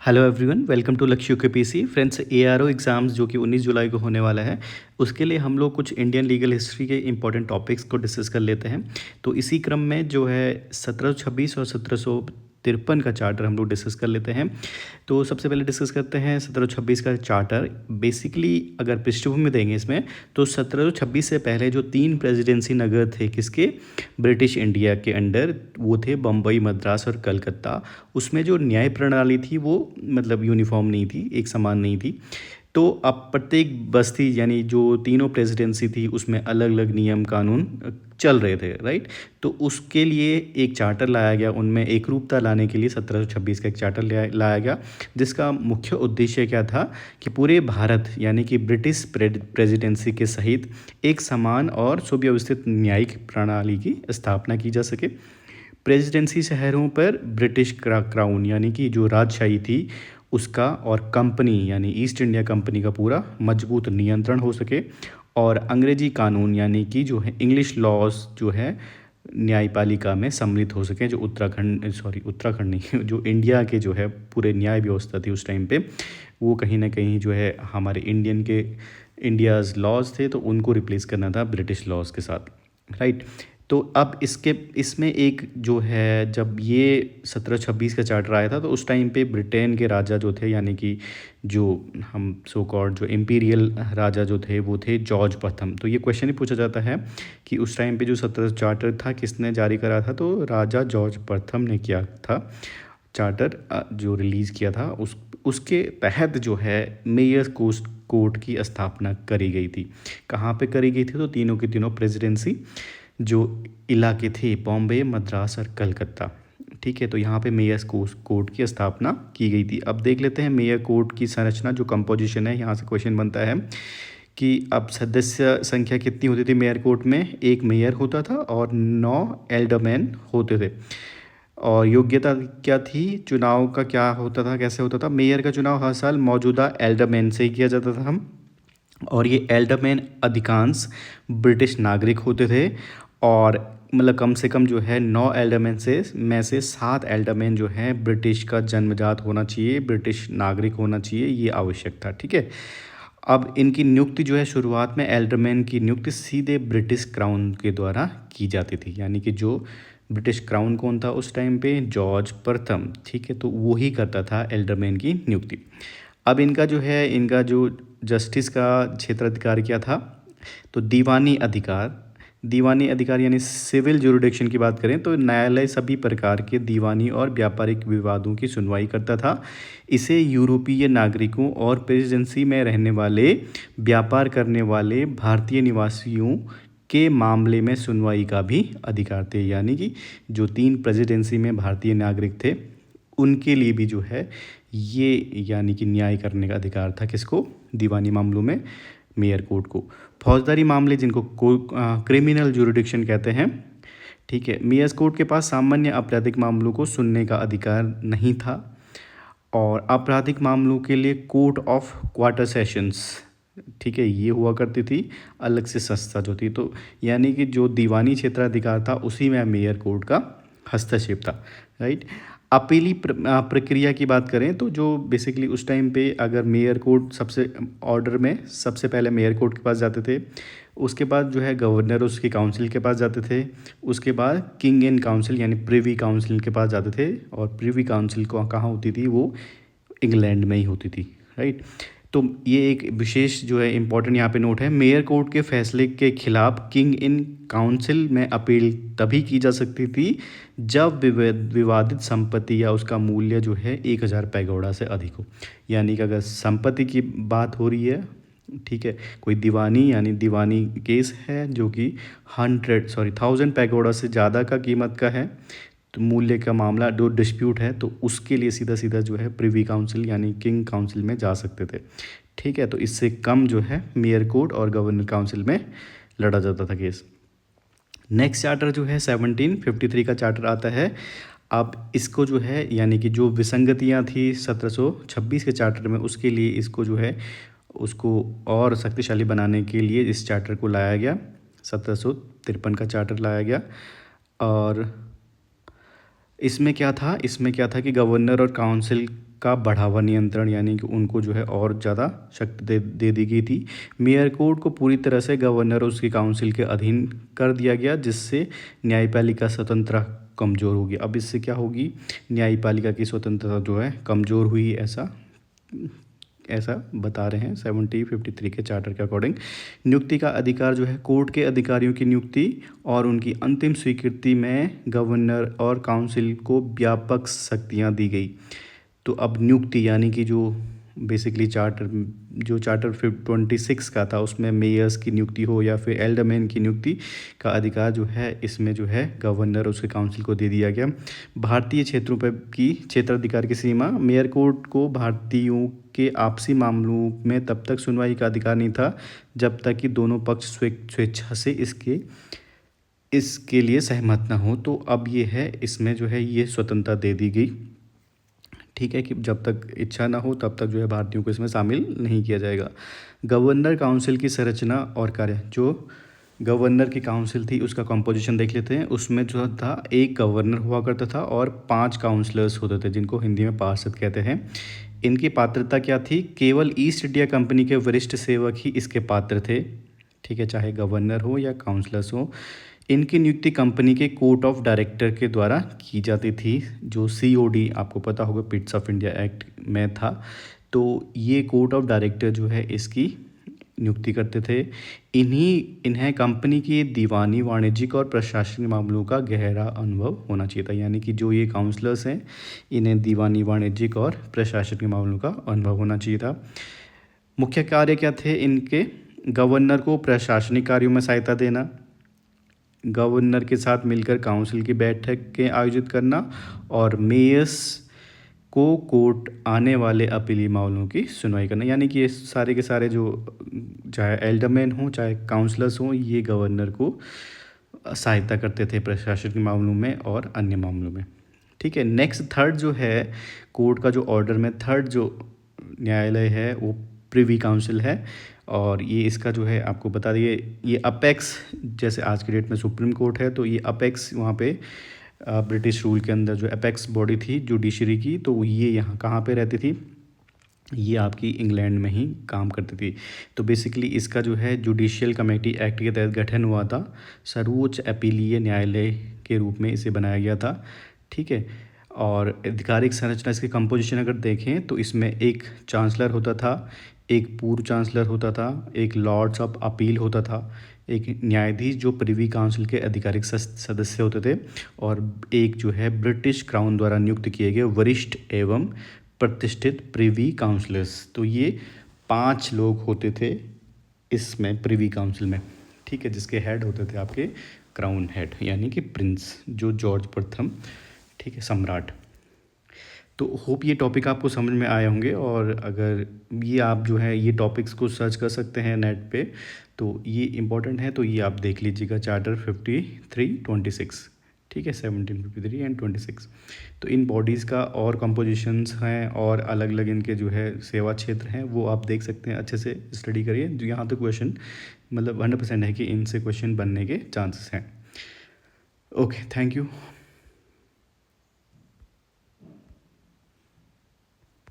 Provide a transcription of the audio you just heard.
Hello everyone, welcome to लक्ष्य UKPSC. Friends, ARO exams जो कि 19 जुलाई को होने वाला है, उसके लिए हम लोग कुछ इंडियन लीगल हिस्ट्री के इंपॉर्टेंट टॉपिक्स को डिस्कस कर लेते हैं। तो इसी क्रम में जो है 1726 और 1753 का चार्टर हम लोग डिस्कस कर लेते हैं। तो सबसे पहले डिस्कस करते हैं 1726 का चार्टर। बेसिकली अगर पृष्ठभूमि देंगे इसमें, तो 1726 से पहले जो 3 प्रेसिडेंसी नगर थे किसके, ब्रिटिश इंडिया के अंडर, वो थे बम्बई, मद्रास और कलकत्ता। उसमें जो न्याय प्रणाली थी वो मतलब यूनिफॉर्म नहीं थी, एक समान नहीं थी। तो अब प्रत्येक बस्ती यानी जो तीनों प्रेसिडेंसी थी उसमें अलग अलग नियम कानून चल रहे थे, राइट। तो उसके लिए एक चार्टर लाया गया, उनमें एकरूपता लाने के लिए 1726 का एक चार्टर लाया गया, जिसका मुख्य उद्देश्य क्या था कि पूरे भारत यानी कि ब्रिटिश प्रेसिडेंसी के सहित एक समान और सुव्यवस्थित न्यायिक प्रणाली की स्थापना की जा सके। प्रेसिडेंसी शहरों पर ब्रिटिश क्राउन यानी कि जो राजशाही थी उसका और कंपनी यानी ईस्ट इंडिया कंपनी का पूरा मजबूत नियंत्रण हो सके, और अंग्रेजी कानून यानी कि जो है इंग्लिश लॉज जो है न्यायपालिका में सम्मिलित हो सके। जो उत्तराखंड नहीं, जो इंडिया के जो है पूरे न्याय व्यवस्था थी उस टाइम पे, वो कहीं ना कहीं जो है हमारे इंडियाज़ लॉज थे, तो उनको रिप्लेस करना था ब्रिटिश लॉज के साथ, राइट। तो अब इसमें एक जो है, जब ये 1726 का चार्टर आया था तो उस टाइम पे ब्रिटेन के राजा जो थे यानी कि जो हम सो कॉल्ड जो इम्पीरियल राजा जो थे वो थे जॉर्ज प्रथम। तो ये क्वेश्चन ही पूछा जाता है कि उस टाइम पे जो 17 चार्टर था किसने जारी करा था, तो राजा जॉर्ज प्रथम ने किया था। चार्टर जो रिलीज़ किया था उसके तहत जो है मेयर्स कोर्ट की स्थापना करी गई थी। कहाँ पे करी गई थी, तो तीनों की तीनों प्रेसिडेंसी जो इलाके थे बॉम्बे, मद्रास और कलकत्ता, ठीक है। तो यहाँ पे मेयर्स कोर्ट की स्थापना की गई थी। अब देख लेते हैं मेयर कोर्ट की संरचना, जो कंपोजिशन है। यहाँ से क्वेश्चन बनता है कि अब सदस्य संख्या कितनी होती थी मेयर कोर्ट में। एक मेयर होता था और 9 एल्डरमैन होते थे। और योग्यता क्या थी, चुनाव का क्या होता था, कैसे होता था। मेयर का चुनाव हर साल मौजूदा एल्डरमैन से ही किया जाता था हम, और ये एल्डरमैन अधिकांश ब्रिटिश नागरिक होते थे। और मतलब कम से कम जो है 9 एल्डरमैन से 7 एल्डरमैन जो है ब्रिटिश का जन्मजात होना चाहिए, ब्रिटिश नागरिक होना चाहिए, ये आवश्यक था, ठीक है। अब इनकी नियुक्ति जो है, शुरुआत में एल्डरमैन की नियुक्ति सीधे ब्रिटिश क्राउन के द्वारा की जाती थी, यानी कि जो ब्रिटिश क्राउन कौन था उस टाइम पे, जॉर्ज प्रथम, ठीक है। तो वो ही करता था एल्डरमैन की नियुक्ति। अब इनका जो जस्टिस का क्षेत्राधिकार क्या था, तो दीवानी अधिकार यानी सिविल जुरिडिक्शन की बात करें तो न्यायालय सभी प्रकार के दीवानी और व्यापारिक विवादों की सुनवाई करता था। इसे यूरोपीय नागरिकों और प्रेसिडेंसी में रहने वाले, व्यापार करने वाले भारतीय निवासियों के मामले में सुनवाई का भी अधिकार थे, यानी कि जो 3 प्रेसिडेंसी में भारतीय नागरिक थे उनके लिए भी जो है ये यानी कि न्याय करने का अधिकार था। किसको, दीवानी मामलों में मेयर कोर्ट को। फौजदारी मामले जिनको क्रिमिनल जुरिडिक्शन कहते हैं, ठीक है। मेयर्स कोर्ट के पास सामान्य आपराधिक मामलों को सुनने का अधिकार नहीं था, और आपराधिक मामलों के लिए कोर्ट ऑफ क्वार्टर सेशंस, ठीक है, ये हुआ करती थी अलग से संस्था जो थी। तो यानी कि जो दीवानी क्षेत्राधिकार था उसी में मेयर कोर्ट का हस्तक्षेप था, राइट। अपीली प्रक्रिया की बात करें तो जो बेसिकली उस टाइम पे अगर मेयर कोर्ट सबसे पहले मेयर कोर्ट के पास जाते थे, उसके बाद जो है गवर्नर उसकी काउंसिल के पास जाते थे, उसके बाद किंग इन काउंसिल यानी प्रिवी काउंसिल के पास जाते थे। और प्रिवी काउंसिल को कहाँ होती थी, वो इंग्लैंड में ही होती थी, राइट। तो ये एक विशेष जो है इम्पोर्टेंट यहाँ पे नोट है, मेयर कोर्ट के फैसले के खिलाफ किंग इन काउंसिल में अपील तभी की जा सकती थी जब विवादित संपत्ति या उसका मूल्य जो है 1000 पैगोडा से अधिक हो। यानी कि अगर संपत्ति की बात हो रही है, ठीक है, कोई दीवानी केस है जो कि 1000 पैगोडा से ज़्यादा का कीमत का है, तो मूल्य का मामला जो डिस्प्यूट है, तो उसके लिए सीधा सीधा जो है प्रिवी काउंसिल यानी किंग काउंसिल में जा सकते थे, ठीक है। तो इससे कम जो है मेयर कोर्ट और गवर्नर काउंसिल में लड़ा जाता था केस। नेक्स्ट चार्टर जो है 1753 का चार्टर आता है। अब इसको जो है यानी कि जो विसंगतियां थी 1726 के चार्टर में, उसके लिए इसको जो है उसको और शक्तिशाली बनाने के लिए इस चार्टर को लाया गया, 1753 का चार्टर लाया गया। और इसमें क्या था कि गवर्नर और काउंसिल का बढ़ावा नियंत्रण, यानी कि उनको जो है और ज़्यादा शक्ति दे दी गई थी। मेयर कोड को पूरी तरह से गवर्नर और उसकी काउंसिल के अधीन कर दिया गया, जिससे न्यायपालिका स्वतंत्रता कमज़ोर होगी। अब इससे क्या होगी, न्यायपालिका की स्वतंत्रता जो है कमज़ोर हुई, ऐसा बता रहे हैं 1753 के चार्टर के अकॉर्डिंग। नियुक्ति का अधिकार जो है कोर्ट के अधिकारियों की नियुक्ति और उनकी अंतिम स्वीकृति में गवर्नर और काउंसिल को व्यापक शक्तियां दी गई। तो अब नियुक्ति यानी कि जो बेसिकली चार्टर 26 का था, उसमें मेयर्स की नियुक्ति हो या फिर एल्डरमैन की नियुक्ति का अधिकार जो है इसमें जो है गवर्नर और उसके काउंसिल को दे दिया गया। भारतीय क्षेत्रों पर की क्षेत्राधिकार की सीमा, मेयर कोर्ट को भारतीयों के आपसी मामलों में तब तक सुनवाई का अधिकार नहीं था जब तक कि दोनों पक्ष स्वेच्छा से इसके लिए सहमत ना हो। तो अब ये है, इसमें जो है ये स्वतंत्रता दे दी गई, ठीक है, कि जब तक इच्छा ना हो तब तक जो है भारतीयों को इसमें शामिल नहीं किया जाएगा। गवर्नर काउंसिल की संरचना और कार्य, जो गवर्नर की काउंसिल थी उसका कंपोजिशन देख लेते हैं। उसमें जो था एक गवर्नर हुआ करता था और 5 काउंसलर्स होते थे, जिनको हिंदी में पार्षद कहते हैं। इनकी पात्रता क्या थी, केवल ईस्ट इंडिया कंपनी के वरिष्ठ सेवक ही इसके पात्र थे, ठीक है, चाहे गवर्नर हो या काउंसलर्स हो। इनकी नियुक्ति कंपनी के कोर्ट ऑफ डायरेक्टर के द्वारा की जाती थी, जो COD आपको पता होगा पिट्स ऑफ इंडिया एक्ट में था। तो ये कोर्ट ऑफ डायरेक्टर जो है इसकी नियुक्ति करते थे। इन्हें कंपनी के दीवानी, वाणिज्यिक और प्रशासनिक मामलों का गहरा अनुभव होना चाहिए था, यानी कि जो ये काउंसलर्स हैं इन्हें दीवानी, वाणिज्यिक और प्रशासनिक मामलों का अनुभव होना चाहिए था। मुख्य कार्य क्या थे इनके, गवर्नर को प्रशासनिक कार्यों में सहायता देना, गवर्नर के साथ मिलकर काउंसिल की बैठकें आयोजित करना और मेयर्स को कोर्ट आने वाले अपीली मामलों की सुनवाई करना। यानी कि ये सारे के सारे जो चाहे एल्डरमैन हो चाहे काउंसलर्स हों, ये गवर्नर को सहायता करते थे प्रशासनिक मामलों में और अन्य मामलों में, ठीक है। नेक्स्ट थर्ड जो है कोर्ट का जो ऑर्डर में थर्ड जो न्यायालय है वो प्रिवी काउंसिल है। और ये इसका जो है आपको बता दिए, ये अपेक्स, जैसे आज की डेट में सुप्रीम कोर्ट है, तो ये अपेक्स वहाँ पे ब्रिटिश रूल के अंदर जो अपेक्स बॉडी थी जुडिशरी की, तो ये यहाँ कहाँ पे रहती थी, ये आपकी इंग्लैंड में ही काम करती थी। तो बेसिकली इसका जो है जुडिशियल कमेटी एक्ट के तहत गठन हुआ था, सर्वोच्च अपीलीय न्यायालय के रूप में इसे बनाया गया था, ठीक है। और आधिकारिक संरचना, इसके कंपोजिशन अगर देखें तो इसमें एक चांसलर होता था, एक पूर्व चांसलर होता था, एक लॉर्ड्स ऑफ अपील होता था, एक न्यायाधीश जो प्रिवी काउंसिल के आधिकारिक सदस्य होते थे, और एक जो है ब्रिटिश क्राउन द्वारा नियुक्त किए गए वरिष्ठ एवं प्रतिष्ठित प्रिवी काउंसलर्स। तो ये 5 लोग होते थे इसमें प्रिवी काउंसिल में, ठीक है, जिसके हेड होते थे आपके क्राउन हेड, यानी कि प्रिंस, जो जॉर्ज प्रथम, ठीक है, सम्राट। तो होप ये टॉपिक आपको समझ में आए होंगे, और अगर ये आप जो है ये टॉपिक्स को सर्च कर सकते हैं नेट पे, तो ये इम्पोर्टेंट है, तो ये आप देख लीजिएगा चार्टर 53-26, ठीक है, 1753 एंड 26। तो इन बॉडीज़ का और कंपोजिशंस हैं और अलग अलग इनके जो है सेवा क्षेत्र हैं, वो आप देख सकते हैं, अच्छे से स्टडी करिए। जो यहाँ तो क्वेश्चन मतलब 100% है कि इनसे क्वेश्चन बनने के चांसेस हैं। Okay, thank you.